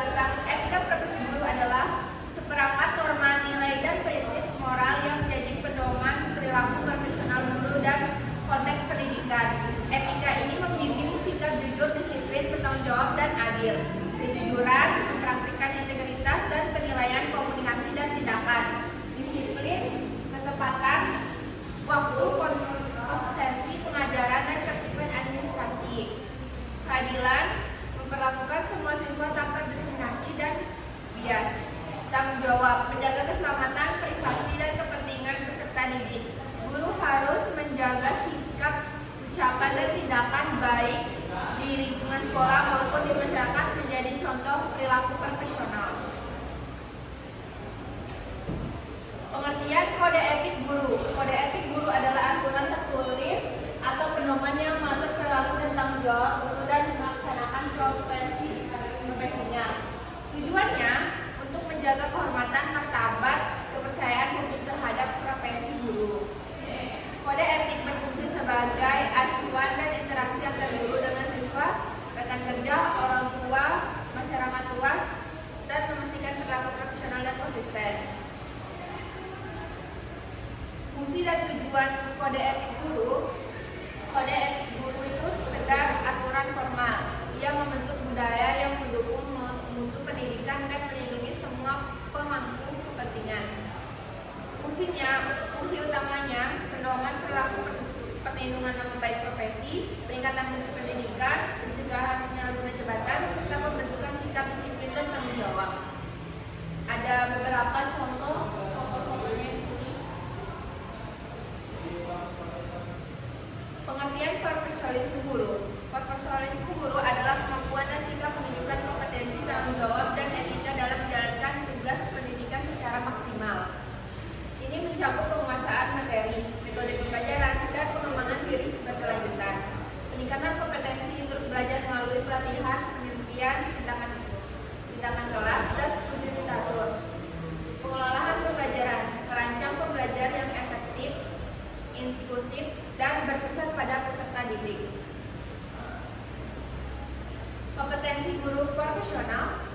tentang etika profesi guru adalah seperangkat norma nilai dan prinsip moral yang menjadi pedoman perilaku profesional guru dan konteks pendidikan. Etika ini membimbing sikap jujur, disiplin, bertanggung jawab, dan adil. Kejujuran, mempraktikkan integritas dan penilaian komunikasi dan tindakan. Disiplin, ketepatan waktu, konsistensi pengajaran, dan ketertiban administrasi. Keadilan, memperlakukan semua siswa tanpa diskriminasi dan bias. Tanggung jawab, menjaga keselamatan, privasi, dan kepentingan peserta didik. Guru harus menjaga sikap, ucapan, dan tindakan baik di lingkungan sekolah maupun di masyarakat, menjadi contoh perilaku profesional. Pengertian kode etik guru. Kode etik guru adalah aturan tertulis atau pedoman yang mengatur perilaku dan tanggung jawab guru dan melaksanakan profesinya. Tujuannya untuk menjaga kehormatan, martabat, kepercayaan publik terhadap profesi guru. Kode etik berfungsi sebagai acuan dan interaksi antar guru dengan siswa, rekan kerja, orang tua, masyarakat luas, dan memastikan perilaku profesional dan konsisten. Fungsi dan tujuan kode etik guru. Kode etik guru itu sekedar aturan formal. Ia membentuk budaya yang mendukung mutu pendidikan dan melindungi semua pemangku kepentingan. Fungsi utamanya pedoman perilaku, perlindungan nama baik profesi, peningkatan mutu pendidikan, pencegahan penyalahgunaan jabatan, serta pembentukan sikap disiplin dan tanggung jawab. Ada beberapa contoh foto-fotonya di sini. Pengertian profesionalisme guru. Profesionalisme guru adalah kemampuan dan sikap menunjukkan kompetensi, tanggung jawab, dan etika dalam menjalankan tugas pendidikan secara maksimal. Ini mencakup penguasaan materi, metode pembelajaran, dan pengembangan diri berkelanjutan. Peningkatan kompetensi terus belajar melalui pelatihan, penelitian, tindakan kelas, dan studi literatur. Pengelolaan pembelajaran, merancang pembelajaran yang efektif, inklusif, dan berpusat pada peserta didik. Kompetensi guru profesional.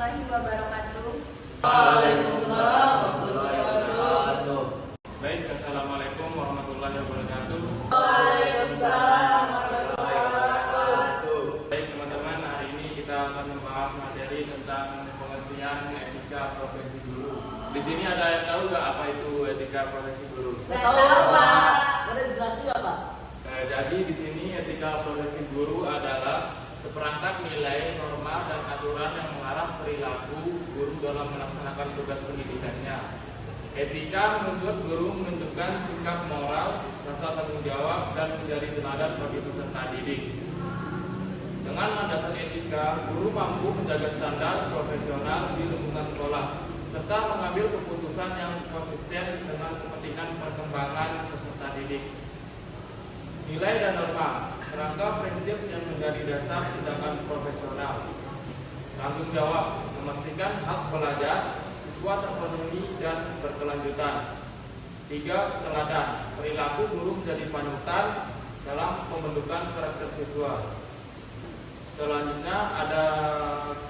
warahmatullahi wabarakatuh. Waalaikumsalam warahmatullahi wabarakatuh. Baik, assalamualaikum warahmatullahi wabarakatuh. Waalaikumsalam warahmatullahi wabarakatuh. Baik teman-teman, hari ini kita akan membahas materi tentang pengertian etika profesi guru. Di sini ada yang tahu nggak apa itu etika profesi guru? Nggak tahu, Pak. Boleh dijelasin nggak, Pak? Jadi di sini etika profesi guru adalah seperangkat nilai, norma, dan aturan yang mengarah perilaku guru dalam melaksanakan tugas pendidikannya. Etika menuntut guru menunjukkan sikap moral, rasa tanggung jawab, dan menjadi teladan bagi peserta didik. Dengan landasan etika, guru mampu menjaga standar profesional di lingkungan sekolah, serta mengambil keputusan yang konsisten dengan kepentingan perkembangan peserta didik. Nilai dan norma, kerangka prinsip yang menjadi dasar tindakan profesional. Tanggung jawab, memastikan hak belajar siswa terpenuhi dan berkelanjutan. 3. Teladan, perilaku guru menjadi panutan dalam pembentukan karakter siswa. Selanjutnya ada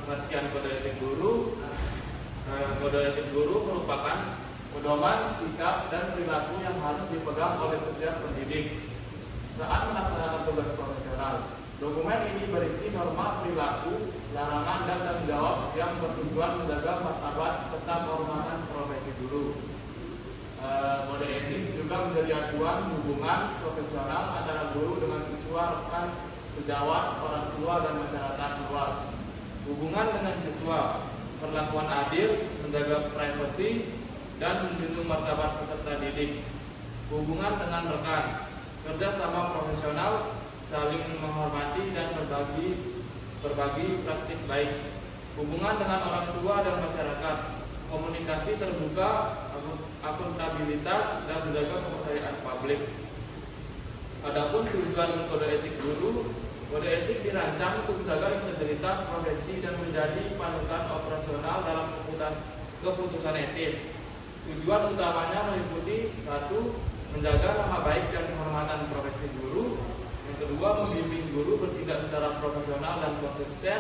pengertian kode etik guru. Kode etik guru merupakan pedoman, sikap, dan perilaku yang harus dipegang oleh setiap pendidik saat melaksanakan tugas profesional. Dokumen ini berisi norma perilaku, larangan, dan tanggung jawab yang bertujuan menjaga martabat serta kehormatan profesi guru. Kode etik juga menjadi acuan hubungan profesional antara guru dengan siswa, rekan, sejawat, orang tua, dan masyarakat luas. Hubungan dengan siswa, perlakuan adil, menjaga privasi, dan menjunjung martabat peserta didik. Hubungan dengan rekan, kerja sama profesional, saling menghormati, dan berbagi praktik baik. Hubungan dengan orang tua dan masyarakat, komunikasi terbuka, akuntabilitas, dan menjaga kepercayaan publik. Adapun tujuan kode etik guru, kode etik dirancang untuk menjaga integritas profesi dan menjadi panutan operasional dalam keputusan etis. Tujuan utamanya meliputi 1. Menjaga nama baik dan kehormatan profesi guru. Yang kedua, membimbing guru bertindak secara profesional dan konsisten.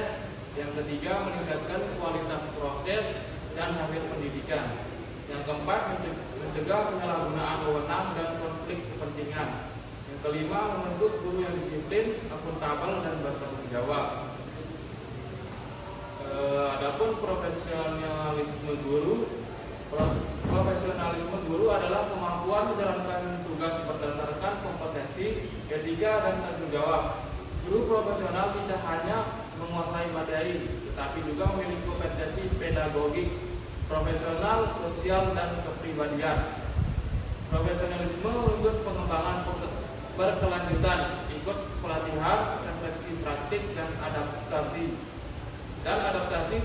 Yang ketiga, meningkatkan kualitas proses dan hasil pendidikan. Yang keempat, mencegah penyalahgunaan wewenang dan konflik kepentingan. Yang kelima, membentuk guru yang disiplin, akuntabel, dan bertanggung jawab. Adapun profesionalisme guru. Profesionalisme guru adalah kemampuan menjalankan tugas berdasarkan kompetensi, etika, dan tanggung jawab. Guru profesional tidak hanya menguasai materi, tetapi juga memiliki kompetensi pedagogik, profesional, sosial, dan kepribadian. Profesionalisme menuntut pengembangan berkelanjutan, ikut pelatihan, refleksi praktik, dan adaptasi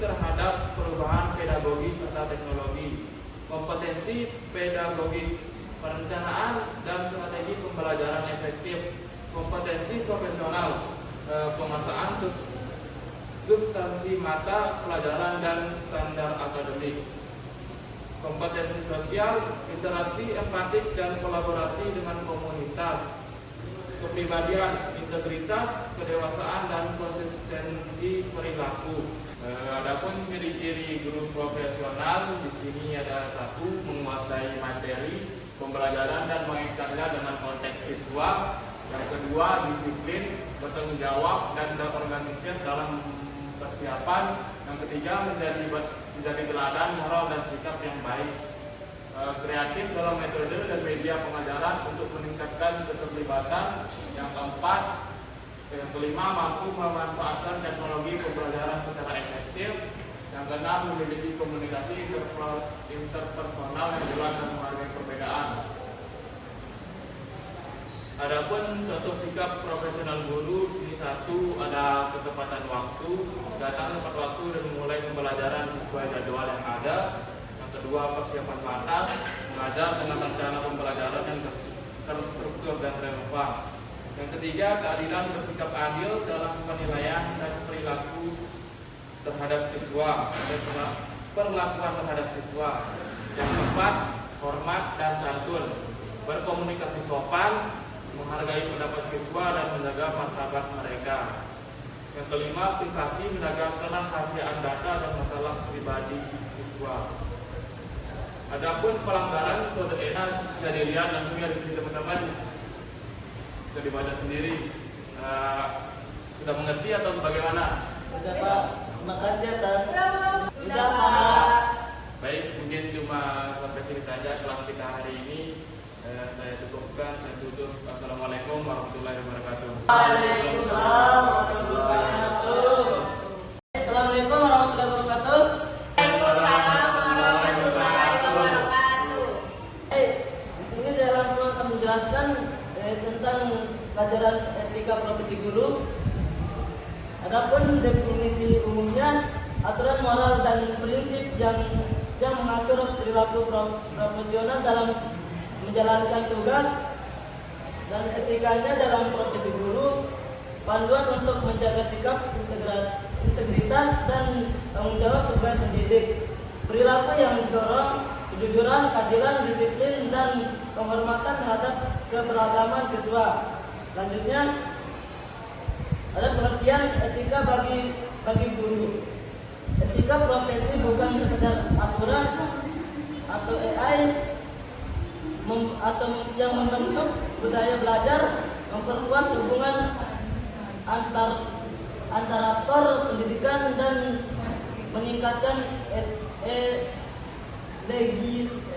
terhadap perubahan pedagogi serta teknologi. Kompetensi pedagogik, perencanaan dan strategi pembelajaran efektif. Kompetensi profesional, penguasaan substansi mata pelajaran dan standar akademik. Kompetensi sosial, interaksi empatik dan kolaborasi dengan komunitas. Kepribadian, integritas, kedewasaan, dan konsistensi perilaku. Adapun ciri-ciri guru profesional di sini ada 1. Menguasai materi pembelajaran dan mengaitkannya dengan konteks siswa. Yang kedua, disiplin, bertanggung jawab, dan terorganisir dalam persiapan. Yang ketiga, menjadi teladan moral dan sikap yang baik. Kreatif dalam metode dan media pengajaran untuk meningkatkan keterlibatan. Yang keempat, yang kelima, mampu memanfaatkan teknologi pembelajaran secara efektif. Yang keenam, memiliki komunikasi interpersonal yang jelas dan menghargai perbedaan. Adapun contoh sikap profesional guru, ini 1. Ada ketepatan waktu, datang tepat waktu dan memulai pembelajaran sesuai jadwal yang ada. Yang kedua, persiapan matang, mengajar dengan rencana pembelajaran yang terstruktur dan relevan. Yang ketiga, keadilan, bersikap adil dalam penilaian dan perilaku terhadap siswa dan perlakuan terhadap siswa. Yang keempat, hormat dan santun, berkomunikasi sopan, menghargai pendapat siswa dan menjaga martabat mereka. Yang kelima, privasi menjaga kerahasiaan data dan masalah pribadi siswa. Adapun pelanggaran kode etik bisa dilihat langsungnya di sini teman-teman, bisa dibaca sendiri. Sudah mengerti atau bagaimana? Sudah Pak, terima kasih atas. Sudah Pak. Baik, mungkin cuma sampai sini saja kelas kita hari ini. Saya cukupkan, saya tutup. Assalamualaikum warahmatullahi wabarakatuh. Waalaikumsalam warahmatullahi wabarakatuh. Assalamualaikum warahmatullahi wabarakatuh. Waalaikumsalam warahmatullahi wabarakatuh. Di sini saya langsung akan menjelaskan tentang pelajaran etika profesi guru. Adapun definisi umumnya, aturan moral dan prinsip yang mengatur perilaku profesional dalam menjalankan tugas dan etikanya dalam profesi guru, panduan untuk menjaga sikap, integritas dan tanggung jawab sebagai pendidik, perilaku yang didorong kejujuran, keadilan, disiplin dan penghormatan terhadap keberagaman siswa. Selanjutnya ada pengertian etika bagi guru. Etika profesi bukan sekedar aturan atau AI atau yang membentuk budaya belajar, memperkuat hubungan antara aktor pendidikan dan meningkatkan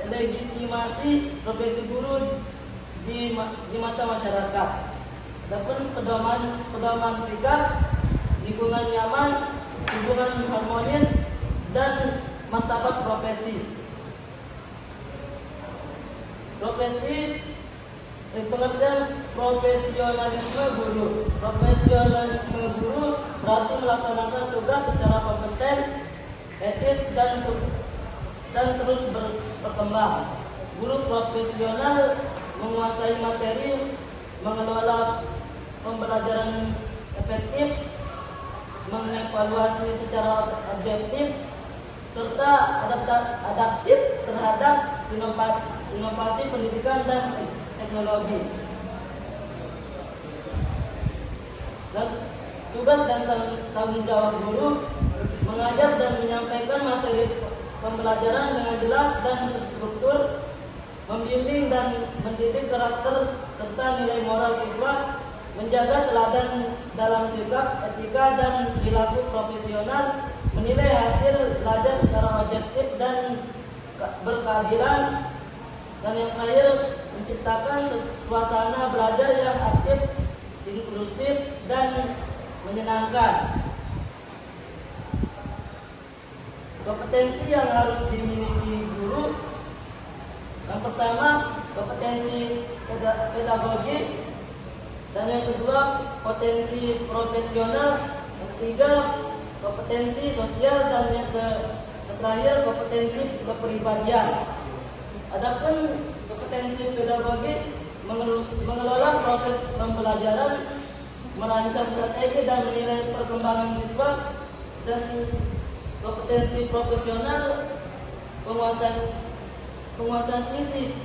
legitimasi profesi guru di mata masyarakat. Adapun pedoman sikap, lingkungan nyaman, hubungan harmonis dan martabat profesi. Pengertian profesionalisme guru. Profesionalisme guru berarti melaksanakan tugas secara kompeten, etis dan terus berkembang. Guru profesional menguasai materi, mengelola pembelajaran efektif, mengevaluasi secara objektif, serta adaptif terhadap inovasi pendidikan dan teknologi. Dan tugas dan tanggung jawab guru mengajar dan menyampaikan materi pembelajaran dengan jelas dan terstruktur, membimbing dan mendidik karakter serta nilai moral siswa, menjaga teladan dalam sikap, etika dan perilaku profesional, menilai hasil belajar secara objektif dan berkeadilan, dan yang terakhir menciptakan suasana belajar yang aktif, inklusif dan menyenangkan. Kompetensi yang harus dimiliki guru. Yang pertama, kompetensi pedagogi, dan yang kedua, potensi profesional, yang ketiga, kompetensi sosial, dan yang terakhir, kompetensi kepribadian. Adapun kompetensi pedagogi mengelola proses pembelajaran, merancang strategi dan menilai perkembangan siswa, dan kompetensi profesional penguasaan isi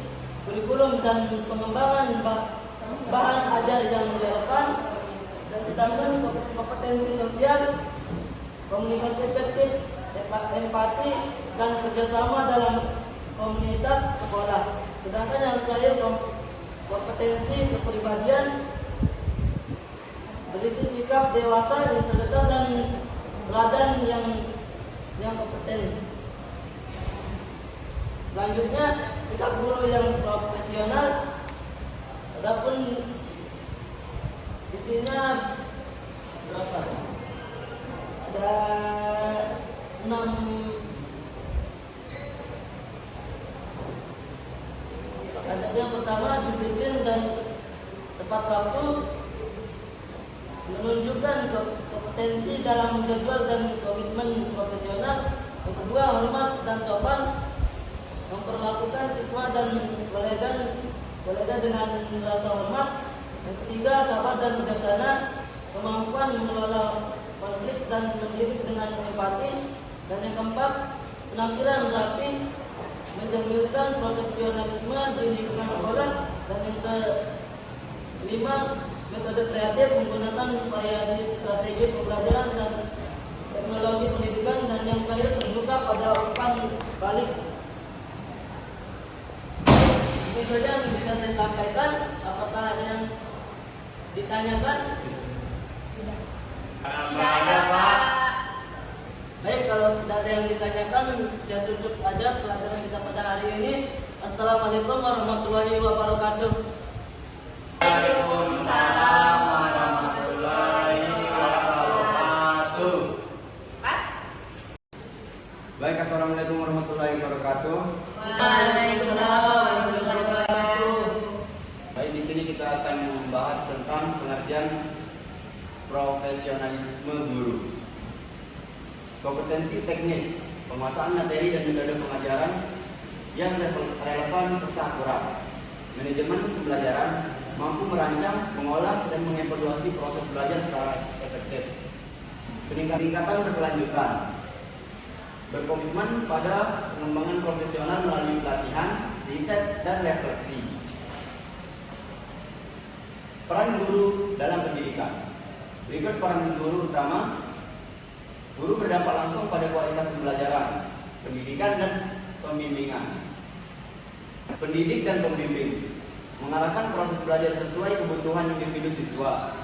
kurikulum dan pengembangan bahan ajar yang relevan. Dan sedangkan kompetensi sosial, komunikasi efektif, empati dan kerjasama dalam komunitas sekolah. Sedangkan yang terakhir kompetensi kepribadian berisi sikap dewasa, integritas dan teladan yang kompeten. Selanjutnya, sikap guru yang profesional. Adapun isinya berapa? Ada 6. Adab yang pertama, disiplin dan tepat waktu, menunjukkan kompetensi dalam menjadwal dan komitmen profesional. Yang kedua, hormat dan sopan, memperlakukan siswa dan kolega dengan rasa hormat. Yang ketiga, sabar dan bijaksana, kemampuan mengelola konflik dan mendidik dengan empati. Dan yang keempat, penampilan rapi, menjaminkan profesionalisme di lingkungan sekolah. Dan yang kelima, Metode kreatif menggunakan variasi strategi pembelajaran dan teknologi pendidikan, dan yang terakhir terbuka pada umpan balik. Ini saja yang bisa saya sampaikan. Apakah ada yang ditanyakan? Tidak ada, Pak. Baik, kalau tidak ada yang ditanyakan, saya tutup aja pelajaran kita pada hari ini. Assalamualaikum warahmatullahi wabarakatuh. Waalaikumsalam warahmatullahi wabarakatuh. Pas? Baik, assalamualaikum warahmatullahi wabarakatuh. Waalaikumsalam warahmatullahi wabarakatuh. Baik, di sini kita akan membahas tentang pengertian profesionalisme guru. Kompetensi teknis, penguasaan materi dan metode pengajaran yang relevan serta akurat. Manajemen pembelajaran, mampu merancang, mengolah, dan mengevaluasi proses belajar secara efektif. Peningkatan berkelanjutan, berkomitmen pada pengembangan profesional melalui pelatihan, riset, dan refleksi. Peran guru dalam pendidikan. Berikut peran guru utama. Guru berdampak langsung pada kualitas pembelajaran, pendidikan, dan pembimbingan. Pendidik dan pembimbing mengarahkan proses belajar sesuai kebutuhan individu siswa.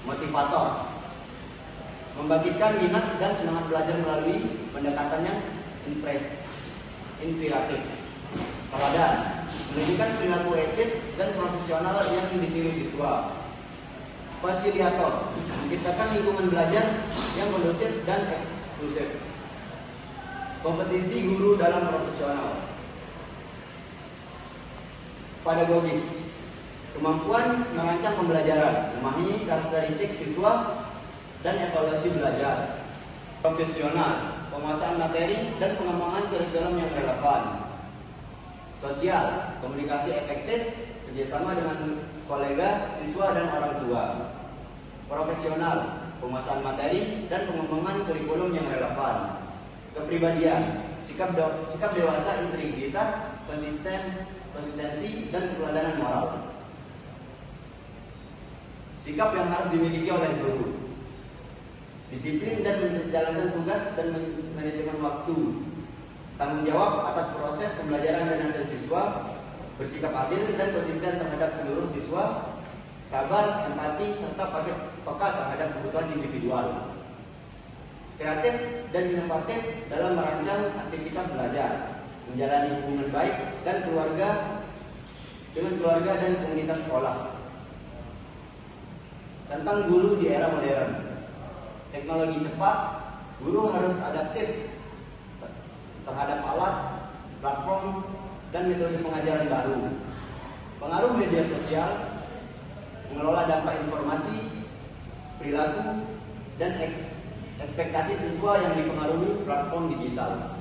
Motivator membangkitkan minat dan semangat belajar melalui pendekatan yang inspiratif. Teladan menunjukkan perilaku etis dan profesional yang ditiru siswa. Fasilitator menciptakan lingkungan belajar yang kondusif dan eksklusif. Kompetisi guru dalam profesional. Pedagogik, kemampuan merancang pembelajaran, memahami karakteristik siswa, dan evaluasi belajar. Profesional, penguasaan materi dan pengembangan kurikulum yang relevan. Sosial, komunikasi efektif, kerjasama dengan kolega, siswa, dan orang tua. Profesional, penguasaan materi dan pengembangan kurikulum yang relevan. Kepribadian, sikap dewasa, integritas, konsistensi, dan keteladanan moral. Sikap yang harus dimiliki oleh guru. Disiplin dan menjalankan tugas dan manajemen waktu. Tanggung jawab atas proses pembelajaran dan hasil siswa. Bersikap adil dan konsisten terhadap seluruh siswa. Sabar, empati, serta peka terhadap kebutuhan individual. Kreatif dan inovatif dalam merancang aktivitas belajar, menjalani hubungan baik dan dengan keluarga dan komunitas sekolah. Tentang guru di era modern. Teknologi cepat, guru harus adaptif terhadap alat, platform, dan metode pengajaran baru. Pengaruh media sosial, mengelola dampak informasi, perilaku, dan ekspektasi siswa yang dipengaruhi platform digital.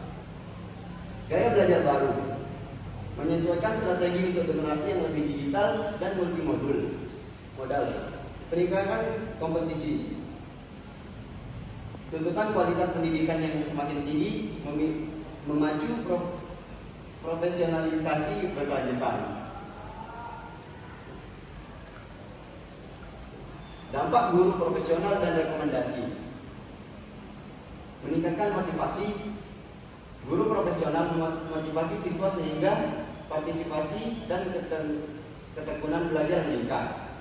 Gaya belajar baru, menyesuaikan strategi untuk generasi yang lebih digital dan multimodal. Peningkatan kompetisi, tuntutan kualitas pendidikan yang semakin tinggi, memacu profesionalisasi berkelanjutan. Dampak guru profesional dan rekomendasi. Meningkatkan motivasi. Guru profesional memotivasi siswa sehingga partisipasi dan ketekunan belajar meningkat.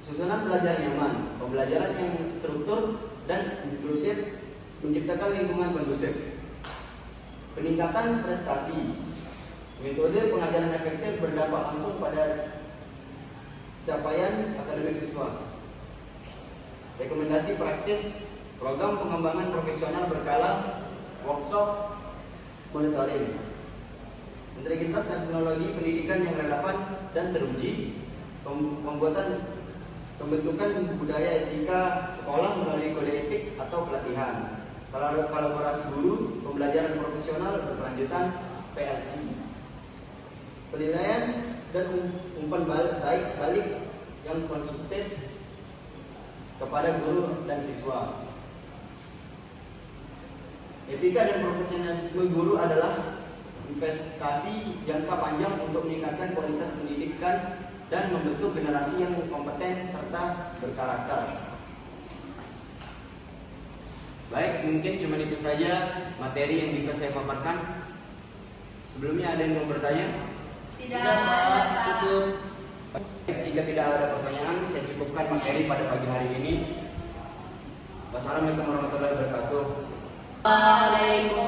Susunan belajar nyaman, pembelajaran yang struktur dan inklusif, menciptakan lingkungan kondusif. Peningkatan prestasi. Metode pengajaran efektif berdampak langsung pada capaian akademik siswa. Rekomendasi praktis, program pengembangan profesional berkala, workshop, monitoring. Integritas teknologi pendidikan yang relevan dan teruji, pembentukan budaya etika sekolah melalui kode etik atau pelatihan. Kolaborasi guru, pembelajaran profesional berkelanjutan, PLC. Penilaian dan umpan balik yang konstruktif kepada guru dan siswa. Etika dan profesionalisme guru adalah investasi jangka panjang untuk meningkatkan kualitas pendidikan dan membentuk generasi yang kompeten serta berkarakter. Baik, mungkin cuma itu saja materi yang bisa saya paparkan. Sebelumnya ada yang mau bertanya? Tidak Tidak, ada, Pak. Pak. Cukup. Jika tidak ada pertanyaan, saya cukupkan materi pada pagi hari ini. Wassalamualaikum warahmatullahi wabarakatuh. Waalaikumsalam.